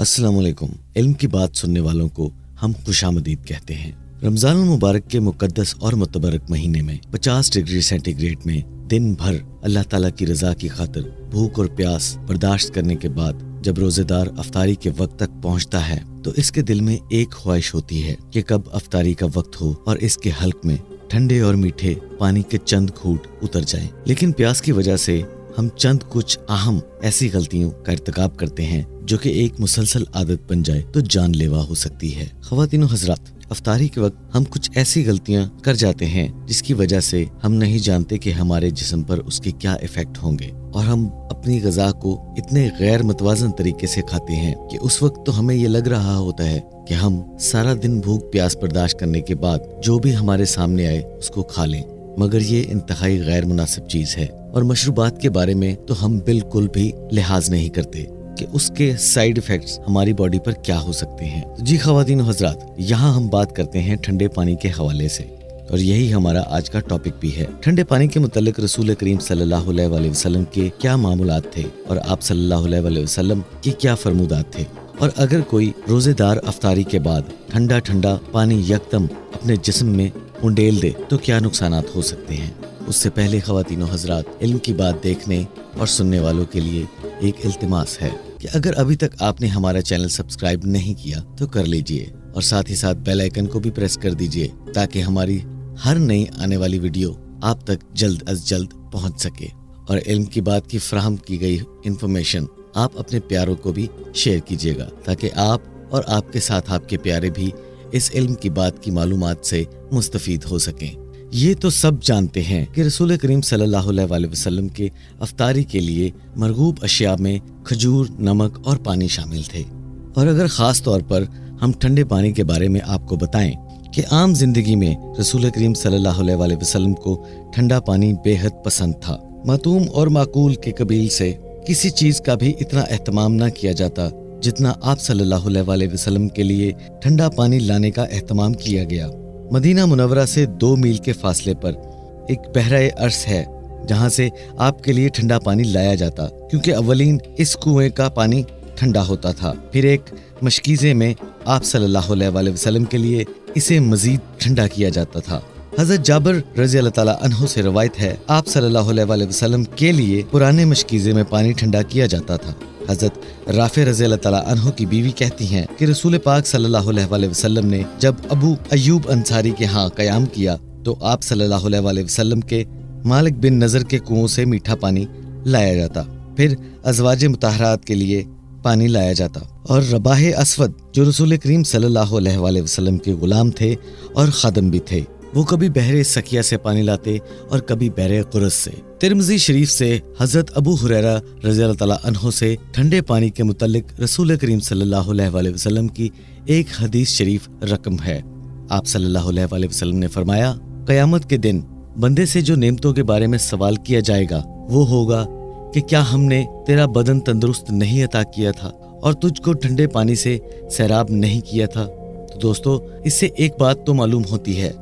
अस्सलाम वालेकुम। इल्म की बात सुनने वालों को हम खुशामदीद कहते हैं। रमजान मुबारक के मुकद्दस और मुतबरक महीने में 50 डिग्री सेंटीग्रेड में दिन भर अल्लाह ताला की रजा की खातिर भूख और प्यास बर्दाश्त करने के बाद जब रोजेदार अफ्तारी के वक्त तक पहुंचता है तो इसके दिल में एक ख्वाहिश होती है कि कब अफ्तारी का वक्त हो और इसके हल्क में ठंडे और मीठे पानी के चंद घूंट उतर जाएं। लेकिन प्यास की वजह से हम चंद कुछ अहम ऐसी गलतियों का इर्तिकाब करते हैं जो कि एक मुसलसल आदत बन जाए तो जानलेवा हो सकती है। ख्वातीन और हजरात, अफ्तारी के वक्त हम कुछ ऐसी गलतियां कर जाते हैं जिसकी वजह से हम नहीं जानते कि हमारे जिस्म पर उसके क्या इफेक्ट होंगे और हम अपनी ग़िज़ा को इतने गैर मुतवाज़न तरीके से खाते हैं कि उस वक्त तो हमें ये लग रहा होता है कि हम सारा दिन भूख प्यास बर्दाश्त करने के बाद जो भी हमारे सामने आए उसको खा लें, मगर ये इंतहाई गैर मुनासिब चीज़ है। और मशरूबात के बारे में तो हम बिल्कुल भी लिहाज नहीं करते कि उसके साइड इफेक्ट्स हमारी बॉडी पर क्या हो सकते हैं। तो जी ख्वातीन हजरात, यहाँ हम बात करते हैं ठंडे पानी के हवाले से और यही हमारा आज का टॉपिक भी है। ठंडे पानी के मुतालिक रसूल करीम सल्लल्लाहु अलैहि वसल्लम के क्या मामूलात थे और आप सल्लल्लाहु अलैहि वसल्लम के क्या फरमूदात थे, और अगर कोई रोजेदार अफ्तारी के बाद ठंडा ठंडा पानी यकदम अपने जिस्म में उंडेल दे तो क्या नुकसानात हो सकते हैं। उससे पहले ख्वातीन हजरात, इल्म की बात देखने और सुनने वालों के लिए एक इल्तिमास है कि अगर अभी तक आपने हमारा चैनल सब्सक्राइब नहीं किया तो कर लीजिए और साथ ही साथ बेल आइकन को भी प्रेस कर दीजिए ताकि हमारी हर नई आने वाली वीडियो आप तक जल्द अज जल्द पहुंच सके और इल्म की बात की फराहम की गई इन्फॉर्मेशन आप अपने प्यारों को भी शेयर कीजिएगा ताकि आप और आपके साथ आपके प्यारे भी इस इल्म की बात की मालूमात से मुस्तफीद हो सकें। ये तो सब जानते हैं कि रसूल करीम सल्लल्लाहु अलैहि वसल्लम के अफ्तारी के लिए मरगूब अशिया में खजूर, नमक और पानी शामिल थे। और अगर ख़ास तौर पर हम ठंडे पानी के बारे में आपको बताएं कि आम जिंदगी में रसूल करीम सल्लल्लाहु अलैहि वसल्लम को ठंडा पानी बेहद पसंद था। मातूम और माकूल के कबील से किसी चीज़ का भी इतना एहतमाम न किया जाता जितना आप सल्लल्लाहु अलैहि वसल्लम के लिए ठंडा पानी लाने का एहतमाम किया गया। मदीना मुनव्वरा से 2 मील के फासले पर एक बहराए अर्श है जहां से आपके लिए ठंडा पानी लाया जाता, क्योंकि अवलीन इस कुएं का पानी ठंडा होता था, फिर एक मशकीज़े में आप सल्लल्लाहु अलैहि वसल्लम के लिए इसे मजीद ठंडा किया जाता था। हज़रत जाबिर रज़ी अल्लाह ताला अन्हु से रवायत है, आप सल्लल्लाहु अलैहि वसल्लम के लिए पुराने मशकीज़े में पानी ठंडा किया जाता था। हज़रत राफ़े रज़ी अल्लाह ताला अन्हु की बीवी कहती हैं कि रसूल पाक सल्लल्लाहु अलैहि वसल्लम ने जब अबू अय्यूब अंसारी के यहाँ क़याम किया तो आप सल्लल्लाहु अलैहि वसल्लम के मालिक बिन नज़र के कुओं से मीठा पानी लाया जाता, फिर अज़वाज मुताहरात के लिए पानी लाया जाता और रबाह असवद जो रसूल करीम सल्लल्लाहु अलैहि वसल्लम के गुलाम थे और खादम भी थे, वो कभी बहरे सकिया से पानी लाते और कभी बहरे कुरस से। तिरमिज़ी शरीफ से हज़रत अबू हुरैरा रज़ी अल्लाह ताला अन्हु से ठंडे पानी के मुतालिक रसूल करीम सल्लल्लाहु अलैहि वसल्लम की एक हदीस शरीफ रकम है। आप सल्लल्लाहु अलैहि वसल्लम ने फरमाया, क़यामत के दिन बंदे से जो नेमतों के बारे में सवाल किया जाएगा वो होगा कि क्या हमने तेरा बदन तंदुरुस्त नहीं अता किया था और तुझको ठंडे पानी से सैराब नहीं किया था। तो दोस्तों, इससे एक बात तो मालूम होती है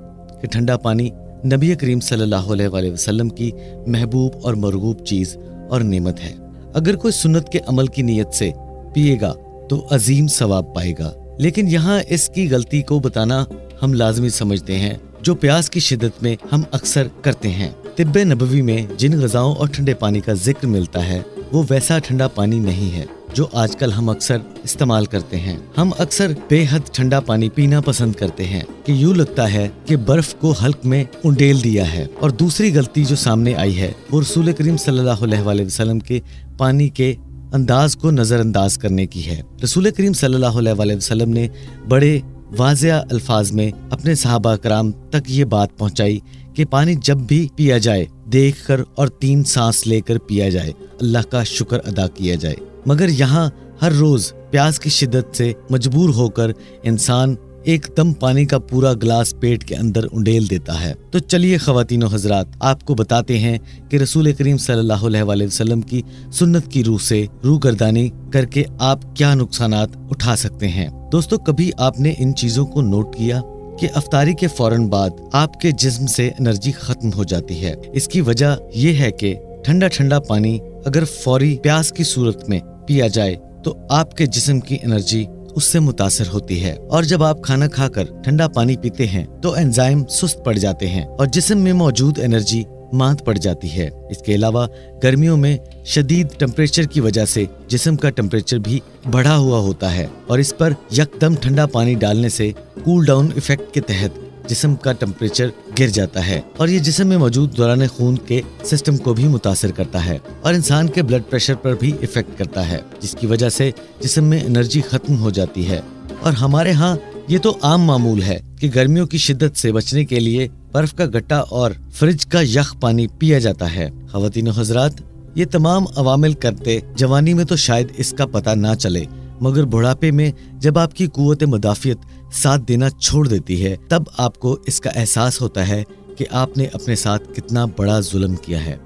कि ठंडा पानी नबी करीम सल्लल्लाहु अलैहि वसल्लम की महबूब और मरगूब चीज़ और नेमत है। अगर कोई सुन्नत के अमल की नीयत से पिएगा तो अजीम सवाब पाएगा। लेकिन यहाँ इसकी गलती को बताना हम लाजमी समझते हैं जो प्यास की शिद्दत में हम अक्सर करते हैं। तिब्बे नबवी में जिन ग़िज़ाओं और ठंडे पानी का जिक्र मिलता है वो वैसा ठंडा पानी नहीं है जो आजकल हम अक्सर इस्तेमाल करते हैं। हम अक्सर बेहद ठंडा पानी पीना पसंद करते हैं कि यूँ लगता है कि बर्फ को हल्क में उंडेल दिया है। और दूसरी गलती जो सामने आई है वो रसूल करीम सल्लल्लाहु अलैहि वसल्लम के पानी के अंदाज को नज़रअंदाज करने की है। रसूल करीम सल्लल्लाहु अलैहि वसल्लम ने बड़े वाज़िया अल्फाज में अपने सहाबा कराम तक ये बात पहुँचाई कि पानी जब भी पिया जाए देख कर और 3 सांस लेकर पिया जाए, अल्लाह का शुक्र अदा किया जाए। मगर यहाँ हर रोज प्यास की शिद्दत से मजबूर होकर इंसान एकदम पानी का पूरा गिलास पेट के अंदर उंडेल देता है। तो चलिए ख्वातीन और हजरात, आपको बताते हैं कि रसूल करीम सल्लल्लाहु अलैहि वसल्लम की सुन्नत की रूह से रूगर्दानी करके आप क्या नुकसानात उठा सकते हैं। दोस्तों, कभी आपने इन चीजों को नोट किया कि अफ्तारी के फौरन बाद आपके जिस्म से एनर्जी खत्म हो जाती है? इसकी वजह यह है कि ठंडा ठंडा पानी अगर फौरी प्यास की सूरत में पिया जाए तो आपके जिस्म की एनर्जी उससे मुतासर होती है। और जब आप खाना खाकर ठंडा पानी पीते हैं तो एंजाइम सुस्त पड़ जाते हैं और जिस्म में मौजूद एनर्जी मांद पड़ जाती है। इसके अलावा गर्मियों में शदीद टेम्परेचर की वजह से जिस्म का टेम्परेचर भी बढ़ा हुआ होता है और इस पर यकदम ठंडा पानी डालने से कूल डाउन इफेक्ट के तहत जिस्म का टेम्परेचर गिर जाता है और ये जिस्म में मौजूद दौरान खून के सिस्टम को भी मुतासर करता है और इंसान के ब्लड प्रेशर पर भी इफेक्ट करता है, जिसकी वजह से जिस्म में एनर्जी खत्म हो जाती है। और हमारे यहाँ ये तो आम मामूल है कि गर्मियों की शिद्दत से बचने के लिए बर्फ का गट्टा और फ्रिज का यख पानी पिया जाता है। ख़वातीन और हज़रात, ये तमाम अवामिल करते जवानी में तो शायद इसका पता ना चले, मगर बुढ़ापे में जब आपकी कुव्वत मुदाफ़ियत साथ देना छोड़ देती है तब आपको इसका एहसास होता है कि आपने अपने साथ कितना बड़ा जुल्म किया है।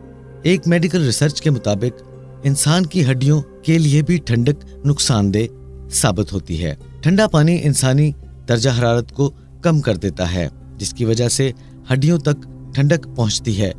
एक मेडिकल रिसर्च के मुताबिक इंसान की हड्डियों के लिए भी ठंडक नुकसानदेह साबित होती है। ठंडा पानी इंसानी दर्जा हरारत को कम कर देता है, जिसकी वजह से हड्डियों तक ठंडक पहुंचती है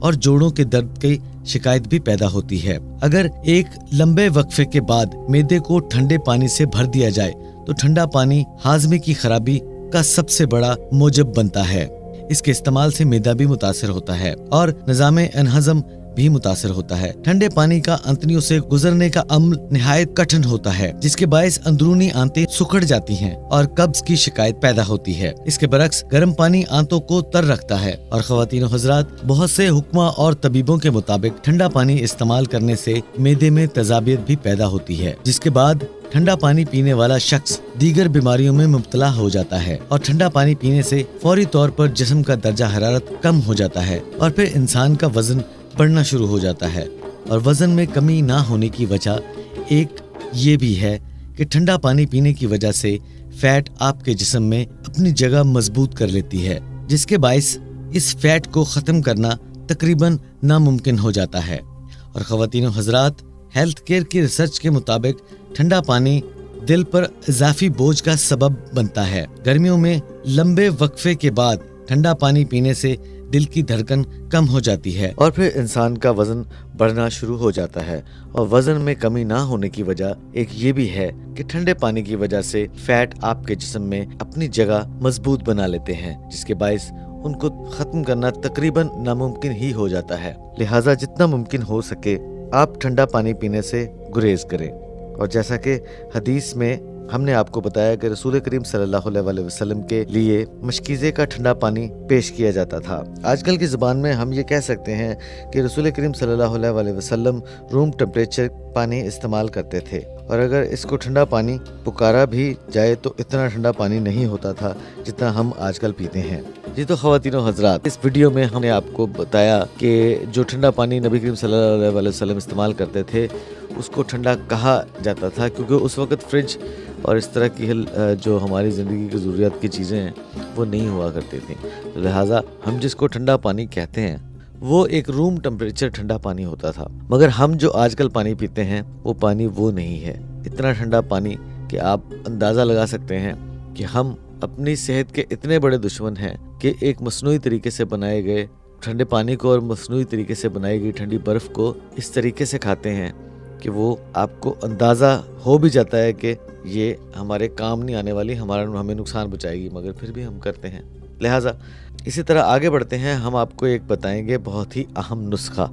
और जोड़ों के दर्द की शिकायत भी पैदा होती है। अगर एक लंबे वक्फे के बाद मैदे को ठंडे पानी से भर दिया जाए तो ठंडा पानी हाजमे की खराबी का सबसे बड़ा मूजब बनता है। इसके इस्तेमाल से मैदा भी मुतासर होता है और निज़ाम अनहज़म भी मुतासर होता है। ठंडे पानी का अंतड़ियों से गुजरने का अमल निहायत कठिन होता है, जिसके बायस अंदरूनी आंतें सुखड़ जाती हैं और कब्ज की शिकायत पैदा होती है। इसके बरक्स गर्म पानी आंतों को तर रखता है। और ख़वातीन और हज़रात, बहुत से हुक्मा और तबीबों के मुताबिक ठंडा पानी इस्तेमाल करने से मैदे में तेजाबियत भी पैदा होती है, जिसके बाद ठंडा पानी पीने वाला शख्स दीगर बीमारियों में मुब्तला हो जाता है। और ठंडा पानी पीने से फौरी तौर पर जिस्म का दर्जा हरारत कम हो जाता है और फिर इंसान का वजन बढ़ना शुरू हो जाता है। और वजन में कमी ना होने की वजह एक ये भी है कि ठंडा पानी पीने की वजह से फैट आपके जिस्म में अपनी जगह मजबूत कर लेती है, जिसके बायस इस फैट को ख़त्म करना तकरीबन नामुमकिन हो जाता है। और ख़वातीन और हज़रात, हेल्थ केयर की रिसर्च के मुताबिक ठंडा पानी दिल पर इजाफी बोझ का सबब बनता है। गर्मियों में लंबे वक्फे के बाद ठंडा पानी पीने से दिल की धड़कन कम हो जाती है और फिर इंसान का वजन बढ़ना शुरू हो जाता है। और वजन में कमी ना होने की वजह एक ये भी है कि ठंडे पानी की वजह से फैट आपके जिस्म में अपनी जगह मजबूत बना लेते हैं, जिसके बायस उनको खत्म करना तकरीबन नामुमकिन ही हो जाता है। लिहाजा जितना मुमकिन हो सके आप ठंडा पानी पीने से गुरेज करें। और जैसा कि हदीस में हमने आपको बताया कि रसूल करीम सल्लल्लाहु अलैहि वसल्लम के लिए मशकीज़े का ठंडा पानी पेश किया जाता था। आजकल की ज़ुबान में हम ये कह सकते हैं कि रसूल करीम सल्लल्लाहु अलैहि वसल्लम रूम टेम्परेचर पानी इस्तेमाल करते थे। और अगर इसको ठंडा पानी पुकारा भी जाए तो इतना ठंडा पानी नहीं होता था जितना हम आजकल पीते हैं। जी तो ख़वातीन और हज़रात, इस वीडियो में हमने आपको बताया कि जो ठंडा पानी नबी करीम सल्लल्लाहु अलैहि वसल्लम इस्तेमाल करते थे उसको ठंडा कहा जाता था, क्योंकि उस वक़्त फ्रिज और इस तरह की जो हमारी ज़िंदगी की ज़रूरियात की चीज़ें हैं वो नहीं हुआ करती थी। लिहाजा हम जिसको ठंडा पानी कहते हैं वो एक रूम टेम्परेचर ठंडा पानी होता था। मगर हम जो आजकल पानी पीते हैं वो पानी वो नहीं है। इतना ठंडा पानी कि आप अंदाज़ा लगा सकते हैं कि हम अपनी सेहत के इतने बड़े दुश्मन हैं कि एक मसनूई तरीके से बनाए गए ठंडे पानी को और मसनूई तरीके से बनाई गई ठंडी बर्फ़ को इस तरीके से खाते हैं कि वो आपको अंदाज़ा हो भी जाता है कि ये हमारे काम नहीं आने वाली, हमें नुकसान पहुंचाएगी, मगर फिर भी हम करते हैं। लिहाजा इसी तरह आगे बढ़ते हैं। हम आपको एक बताएंगे बहुत ही अहम नुस्खा,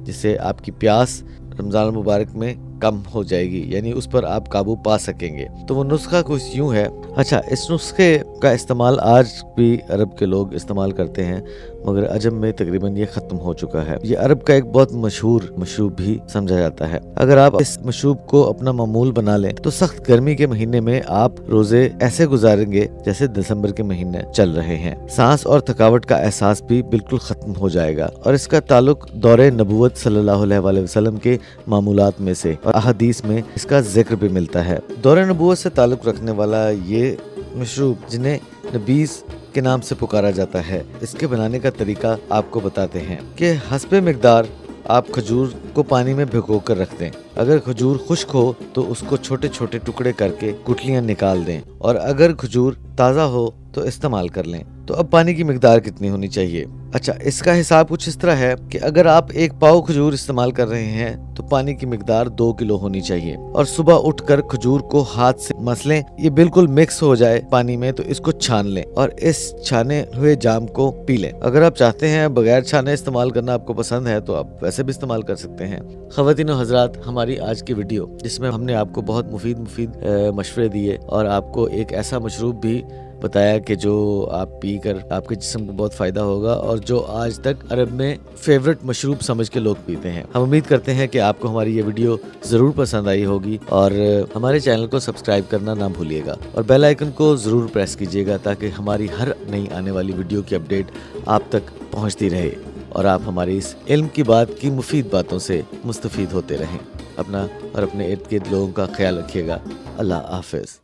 जिससे आपकी प्यास रमज़ान मुबारक में कम हो जाएगी, यानी उस पर आप काबू पा सकेंगे। तो वो नुस्खा कुछ यूँ है। अच्छा, इस नुस्खे का इस्तेमाल आज भी अरब के लोग इस्तेमाल करते हैं, मगर अजम में तकरीबन ये ख़त्म हो चुका है। ये अरब का एक बहुत मशहूर मशरूब भी समझा जाता है। अगर आप इस मशरूब को अपना मामूल बना लें तो सख्त गर्मी के महीने में आप रोजे ऐसे गुजारेंगे जैसे दिसंबर के महीने चल रहे हैं। सांस और थकावट का एहसास भी बिल्कुल ख़त्म हो जाएगा। और इसका ताल्लुक दौरे नबूवत सल्लल्लाहु अलैहि वसल्लम के मामूलात में से और अहादीस में इसका जिक्र भी मिलता है। दौरे नबूवत से ताल्लुक रखने वाला ये मशरूब, जिन्हें नबीज़ के नाम से पुकारा जाता है, इसके बनाने का तरीका आपको बताते हैं कि हस्बे मिकदार आप खजूर को पानी में भिगो कर रख दें। अगर खजूर खुश्क हो तो उसको छोटे छोटे टुकड़े करके गुठलियां निकाल दें, और अगर खजूर ताज़ा हो तो इस्तेमाल कर लें। तो अब पानी की मिकदार कितनी होनी चाहिए? अच्छा, इसका हिसाब कुछ इस तरह है कि अगर आप 1 पाव खजूर इस्तेमाल कर रहे हैं तो पानी की मिकदार 2 किलो होनी चाहिए। और सुबह उठकर खजूर को हाथ से मसलें, ये बिल्कुल मिक्स हो जाए पानी में तो इसको छान लें और इस छाने हुए जाम को पी लें। अगर आप चाहते हैं बगैर छाने इस्तेमाल करना, आपको पसंद है, तो आप वैसे भी इस्तेमाल कर सकते हैं। ख़वातीन और हज़रात, हमारी आज की वीडियो जिसमें हमने आपको बहुत मुफीद मशवरे दिए और आपको एक ऐसा मशरूब भी बताया कि जो आप पी कर आपके जिस्म को बहुत फ़ायदा होगा और जो आज तक अरब में फेवरेट मशरूब समझ के लोग पीते हैं। हम उम्मीद करते हैं कि आपको हमारी ये वीडियो ज़रूर पसंद आई होगी और हमारे चैनल को सब्सक्राइब करना ना भूलिएगा और बेल आइकन को ज़रूर प्रेस कीजिएगा ताकि हमारी हर नई आने वाली वीडियो की अपडेट आप तक पहुँचती रहे और आप हमारी इस इल्म की बात की मुफीद बातों से मुस्तफ़ीद होते रहें। अपना और अपने इर्द गिर्द लोगों का ख्याल रखिएगा। अल्लाह हाफ़िज़।